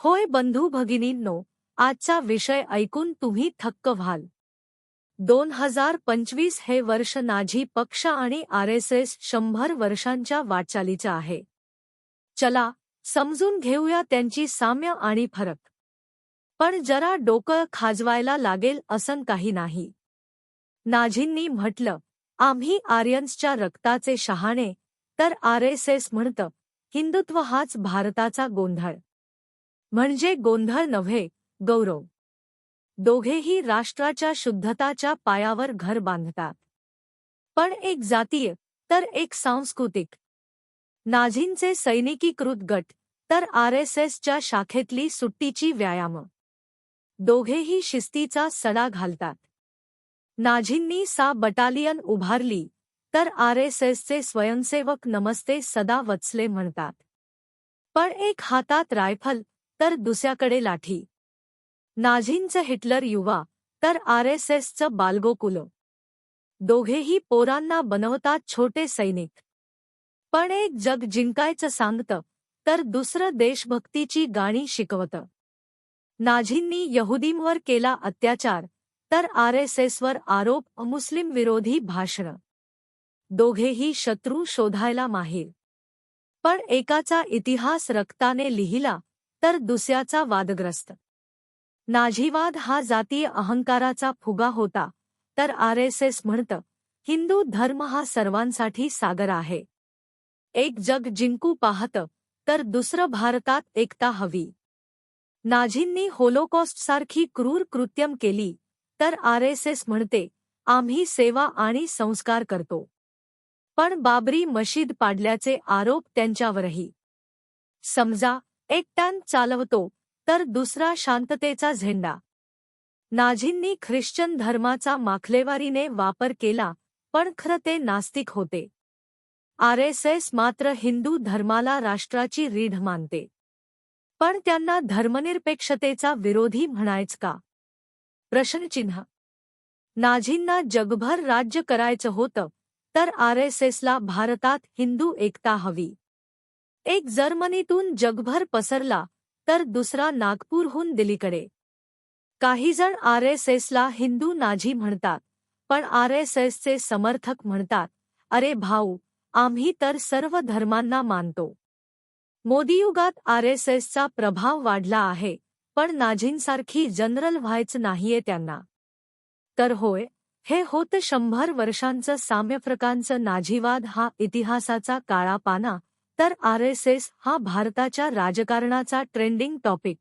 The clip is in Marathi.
होय बंधू भगिनींनो, आजचा विषय ऐकून तुम्ही थक्क व्हाल. 2025 हे वर्ष नाझी पक्ष आणि आरएसएस 100 वर्षांच्या वाटचालीचं आहे. चला समजून घेऊया त्यांची साम्य आणि फरक. पण जरा डोकं खाजवायला लागेल असं काही नाही. नाझींनी म्हटलं, आम्ही आर्यन्सच्या रक्ताचे शहाणे, तर आरएसएस म्हणतं, हिंदुत्व हाच भारताचा गोंधळ. म्हणजे गोंधळ नव्हे, गौरव. दोघेही राष्ट्राच्या शुद्धताच्या पायावर घर बांधतात. पण एक जातीय, तर एक सांस्कृतिक. नाझींचे सैनिकीकृत गट, तर आरएसएसच्या शाखेतली सुट्टीची व्यायाम. दोघेही शिस्तीचा सडा घालतात. नाझींनी 6 बटालियन उभारली, तर आरएसएसचे स्वयंसेवक नमस्ते सदा वत्सले म्हणतात. पण एक हातात रायफल, तर दुसऱ्याकडे लाठी. नाझींचं हिटलर युवा, तर आरएसएसचं बालगोकुल. दोघेही पोरांना बनवतात छोटे सैनिक. पण एक जग जिंकायचं सांगतं, तर दुसरं देशभक्तीची गाणी शिकवतं. नाझींनी यहुदींवर केला अत्याचार, तर आरएसएसवर आरोप मुस्लिम विरोधी भाषण. दोघेही शत्रू शोधायला माहीर. पण एकाचा इतिहास रक्ताने लिहिला, तर दुसऱ्याचा वादग्रस्त. नाझीवाद हा जातीय अहंकाराचा फुगा होता, तर आरएसएस म्हणतं, हिंदू धर्म हा सर्वांसाठी सागर आहे. एक जग जिंकू पाहतं, तर दुसरं भारतात एकता हवी. नाझींनी होलोकॉस्टसारखी क्रूर कृत्यम केली, तर आरएसएस म्हणते, आम्ही सेवा आणि संस्कार करतो. पण बाबरी मशीद पाडल्याचे आरोप त्यांच्यावरही. समजा एक टँक चालवतो, तर दुसरा शांततेचा झेंडा. नाझींनी ख्रिश्चन धर्माचा माखलेवारीने वापर केला, पण खरं ते नास्तिक होते. आरएसएस मात्र हिंदू धर्माला राष्ट्राची रीढ मानते. पण त्यांना धर्मनिरपेक्षतेचा विरोधी म्हणायचं का? प्रश्नचिन्ह. नाझींना जगभर राज्य करायचं होतं, तर आरएसएसला भारतात हिंदू एकता हवी. एक जर्मनीतून जगभर पसरला, तर दुसरा नागपूरहून दिल्लीकडे. काहीजण आरएसएसला हिंदू नाझी म्हणतात, पण आरएसएसचे समर्थक म्हणतात, अरे भाऊ, आम्ही तर सर्व धर्मांना मानतो. मोदीयुगात आरएसएसचा प्रभाव वाढला आहे, पण नाझींसारखी जनरल व्हायचं नाहीये त्यांना. तर होय, हे होतं 100 वर्षांचं साम्यफरकांचं. नाझीवाद हा इतिहासाचा काळा पाना, तर आरएसएस हा भारताच्या राजकारणाचा ट्रेंडिंग टॉपिक.